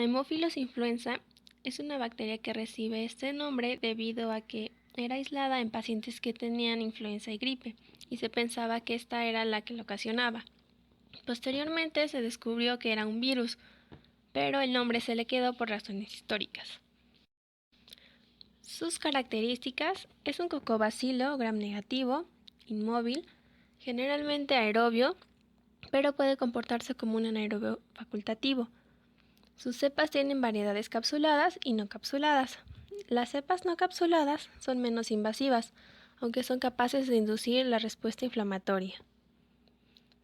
Haemophilus influenza es una bacteria que recibe este nombre debido a que era aislada en pacientes que tenían influenza y gripe, y se pensaba que esta era la que lo ocasionaba. Posteriormente se descubrió que era un virus, pero el nombre se le quedó por razones históricas. Sus características es un cocobacilo gram negativo, inmóvil, generalmente aerobio, pero puede comportarse como un anaerobio facultativo. Sus cepas tienen variedades capsuladas y no capsuladas. Las cepas no capsuladas son menos invasivas, aunque son capaces de inducir la respuesta inflamatoria.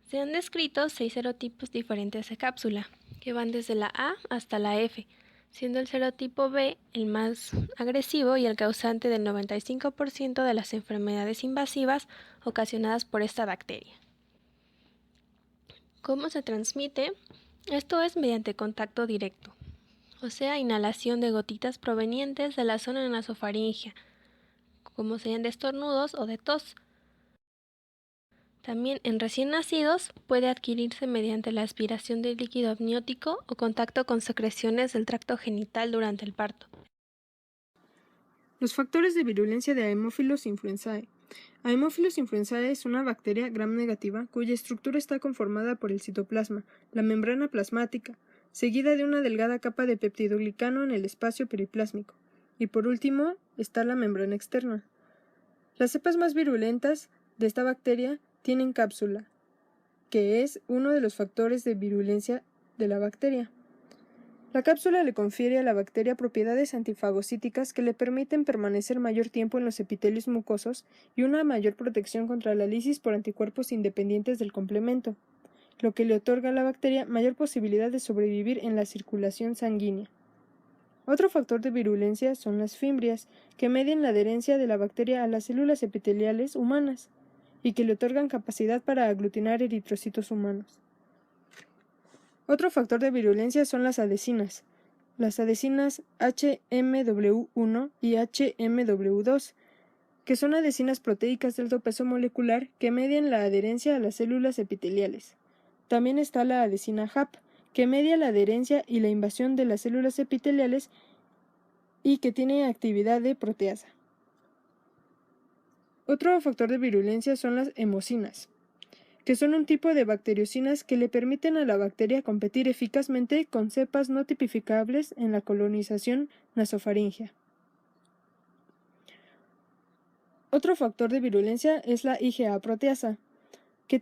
Se han descrito 6 serotipos diferentes de cápsula, que van desde la A hasta la F, siendo el serotipo B el más agresivo y el causante del 95% de las enfermedades invasivas ocasionadas por esta bacteria. ¿Cómo se transmite? Esto es mediante contacto directo, o sea, inhalación de gotitas provenientes de la zona nasofaringea, como sean de estornudos o de tos. También en recién nacidos puede adquirirse mediante la aspiración de líquido amniótico o contacto con secreciones del tracto genital durante el parto. Los factores de virulencia de Haemophilus influenzae. Haemophilus influenzae es una bacteria gram negativa cuya estructura está conformada por el citoplasma, la membrana plasmática, seguida de una delgada capa de peptidoglicano en el espacio periplásmico, y por último está la membrana externa. Las cepas más virulentas de esta bacteria tienen cápsula, que es uno de los factores de virulencia de la bacteria. La cápsula le confiere a la bacteria propiedades antifagocíticas que le permiten permanecer mayor tiempo en los epitelios mucosos y una mayor protección contra la lisis por anticuerpos independientes del complemento, lo que le otorga a la bacteria mayor posibilidad de sobrevivir en la circulación sanguínea. Otro factor de virulencia son las fimbrias, que median la adherencia de la bacteria a las células epiteliales humanas y que le otorgan capacidad para aglutinar eritrocitos humanos. Otro factor de virulencia son las adhesinas. Las adhesinas HMW1 y HMW2, que son adhesinas proteicas de alto peso molecular que median la adherencia a las células epiteliales. También está la adhesina HAP, que media la adherencia y la invasión de las células epiteliales y que tiene actividad de proteasa. Otro factor de virulencia son las hemocinas, que son un tipo de bacteriocinas que le permiten a la bacteria competir eficazmente con cepas no tipificables en la colonización nasofaringea. Otro factor de virulencia es la IgA proteasa, que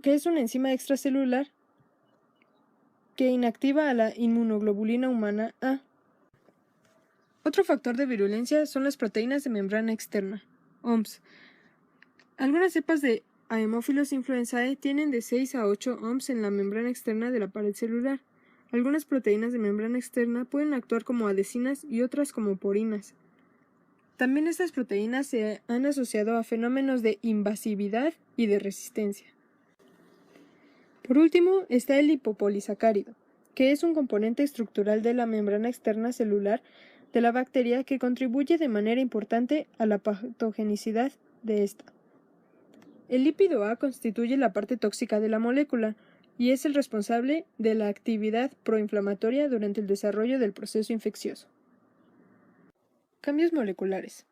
es una enzima extracelular que inactiva a la inmunoglobulina humana A. Otro factor de virulencia son las proteínas de membrana externa, OMS. Algunas cepas de Haemophilus influenzae tienen de 6 a 8 OMS en la membrana externa de la pared celular. Algunas proteínas de membrana externa pueden actuar como adhesinas y otras como porinas. También estas proteínas se han asociado a fenómenos de invasividad y de resistencia. Por último está el lipopolisacárido, que es un componente estructural de la membrana externa celular de la bacteria que contribuye de manera importante a la patogenicidad de esta. El lípido A constituye la parte tóxica de la molécula y es el responsable de la actividad proinflamatoria durante el desarrollo del proceso infeccioso. Cambios moleculares.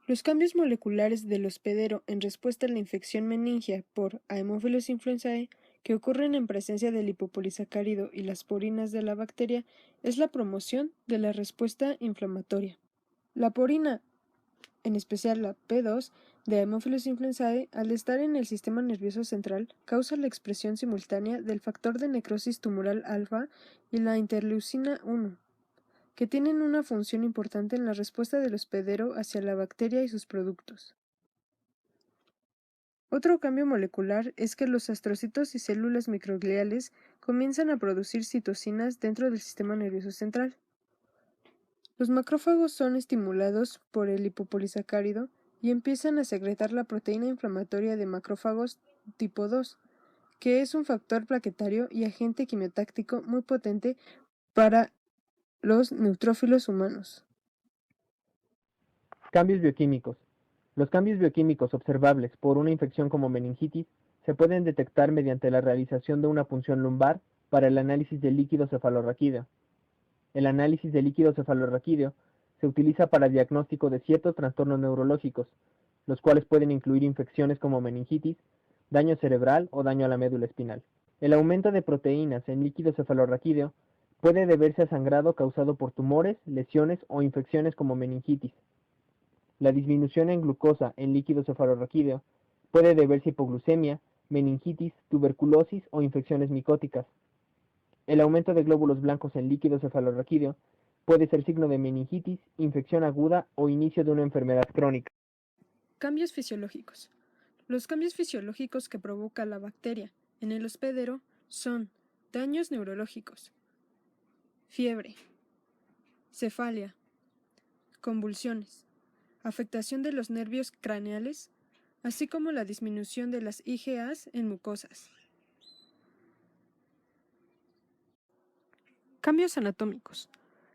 Los cambios moleculares del hospedero en respuesta a la infección meningia por Haemophilus influenzae que ocurren en presencia del lipopolisacárido y las porinas de la bacteria es la promoción de la respuesta inflamatoria. La porina, en especial la P2, de Haemophilus influenzae, al estar en el sistema nervioso central, causa la expresión simultánea del factor de necrosis tumoral alfa y la interleucina 1, que tienen una función importante en la respuesta del hospedero hacia la bacteria y sus productos. Otro cambio molecular es que los astrocitos y células microgliales comienzan a producir citocinas dentro del sistema nervioso central. Los macrófagos son estimulados por el lipopolisacárido y empiezan a secretar la proteína inflamatoria de macrófagos tipo 2, que es un factor plaquetario y agente quimiotáctico muy potente para los neutrófilos humanos. Cambios bioquímicos. Los cambios bioquímicos observables por una infección como meningitis se pueden detectar mediante la realización de una punción lumbar para el análisis del líquido cefalorraquídeo. El análisis de líquido cefalorraquídeo se utiliza para diagnóstico de ciertos trastornos neurológicos, los cuales pueden incluir infecciones como meningitis, daño cerebral o daño a la médula espinal. El aumento de proteínas en líquido cefalorraquídeo puede deberse a sangrado causado por tumores, lesiones o infecciones como meningitis. La disminución en glucosa en líquido cefalorraquídeo puede deberse a hipoglucemia, meningitis, tuberculosis o infecciones micóticas. El aumento de glóbulos blancos en líquido cefalorraquídeo puede ser signo de meningitis, infección aguda o inicio de una enfermedad crónica. Cambios fisiológicos. Los cambios fisiológicos que provoca la bacteria en el hospedero son daños neurológicos, fiebre, cefalia, convulsiones, afectación de los nervios craneales, así como la disminución de las IgAs en mucosas. Cambios anatómicos.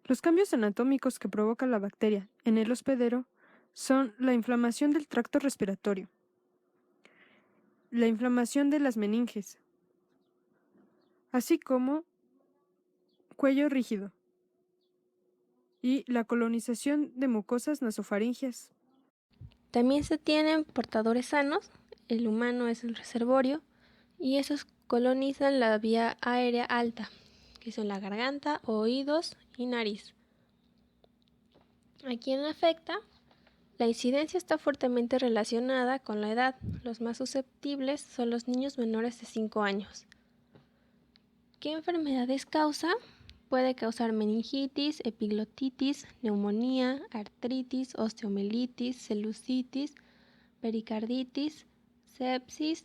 Los cambios anatómicos que provoca la bacteria en el hospedero son la inflamación del tracto respiratorio, la inflamación de las meninges, así como cuello rígido y la colonización de mucosas nasofaringeas. También se tienen portadores sanos, el humano es el reservorio, y esos colonizan la vía aérea alta, que son la garganta, oídos y nariz. ¿A quién afecta? La incidencia está fuertemente relacionada con la edad. Los más susceptibles son los niños menores de 5 años. ¿Qué enfermedades causa? Puede causar meningitis, epiglotitis, neumonía, artritis, osteomielitis, celulitis, pericarditis, sepsis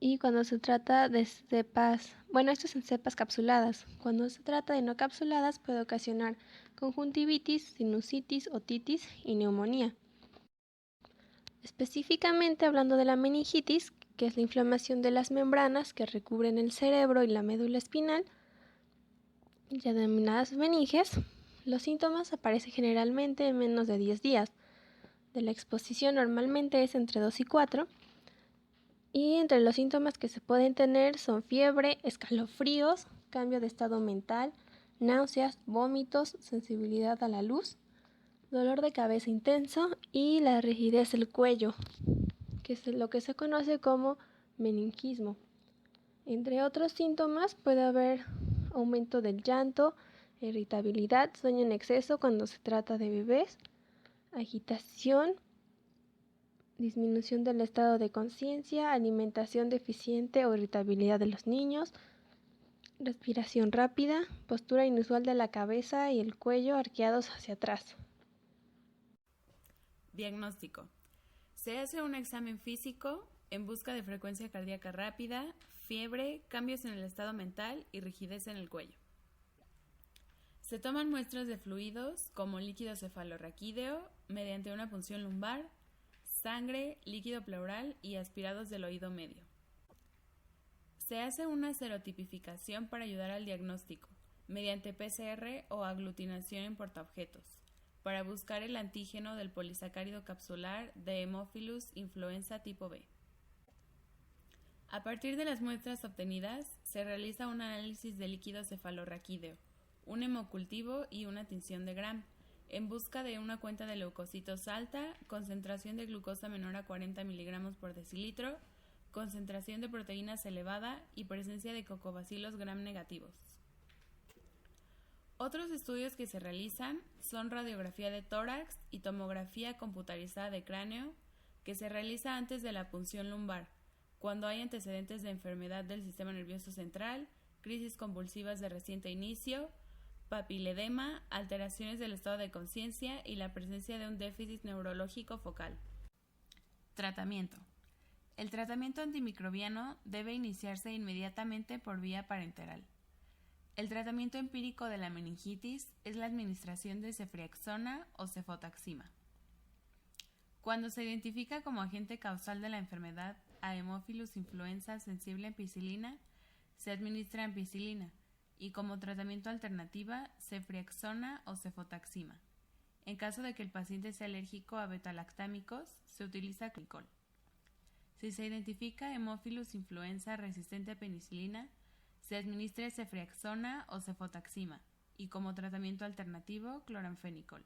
y cuando se trata de cepas, esto es en cepas capsuladas. Cuando se trata de no capsuladas puede ocasionar conjuntivitis, sinusitis, otitis y neumonía. Específicamente hablando de la meningitis, que es la inflamación de las membranas que recubren el cerebro y la médula espinal, ya denominadas meninges, los síntomas aparecen generalmente en menos de 10 días. De la exposición normalmente es entre 2 y 4. Y entre los síntomas que se pueden tener son fiebre, escalofríos, cambio de estado mental, náuseas, vómitos, sensibilidad a la luz, dolor de cabeza intenso y la rigidez del cuello, que es lo que se conoce como meningismo. Entre otros síntomas puede haber aumento del llanto, irritabilidad, sueño en exceso cuando se trata de bebés, agitación, disminución del estado de conciencia, alimentación deficiente o irritabilidad de los niños, respiración rápida, postura inusual de la cabeza y el cuello arqueados hacia atrás. Diagnóstico. Se hace un examen físico en busca de frecuencia cardíaca rápida, fiebre, cambios en el estado mental y rigidez en el cuello. Se toman muestras de fluidos como líquido cefalorraquídeo mediante una punción lumbar, sangre, líquido pleural y aspirados del oído medio. Se hace una serotipificación para ayudar al diagnóstico, mediante PCR o aglutinación en portaobjetos, para buscar el antígeno del polisacárido capsular de Haemophilus influenza tipo B. A partir de las muestras obtenidas, se realiza un análisis de líquido cefalorraquídeo, un hemocultivo y una tinción de Gram, en busca de una cuenta de leucocitos alta, concentración de glucosa menor a 40 mg por decilitro, concentración de proteínas elevada y presencia de cocobacilos gram negativos. Otros estudios que se realizan son radiografía de tórax y tomografía computarizada de cráneo, que se realiza antes de la punción lumbar, cuando hay antecedentes de enfermedad del sistema nervioso central, crisis convulsivas de reciente inicio, papiledema, alteraciones del estado de conciencia y la presencia de un déficit neurológico focal. Tratamiento. El tratamiento antimicrobiano debe iniciarse inmediatamente por vía parenteral. El tratamiento empírico de la meningitis es la administración de ceftriaxona o cefotaxima. Cuando se identifica como agente causal de la enfermedad Haemophilus influenza sensible a ampicilina, se administra ampicilina, y como tratamiento alternativa, ceftriaxona o cefotaxima. En caso de que el paciente sea alérgico a betalactámicos, se utiliza clicol. Si se identifica Haemophilus influenza resistente a penicilina, se administra ceftriaxona o cefotaxima, y como tratamiento alternativo cloranfenicol.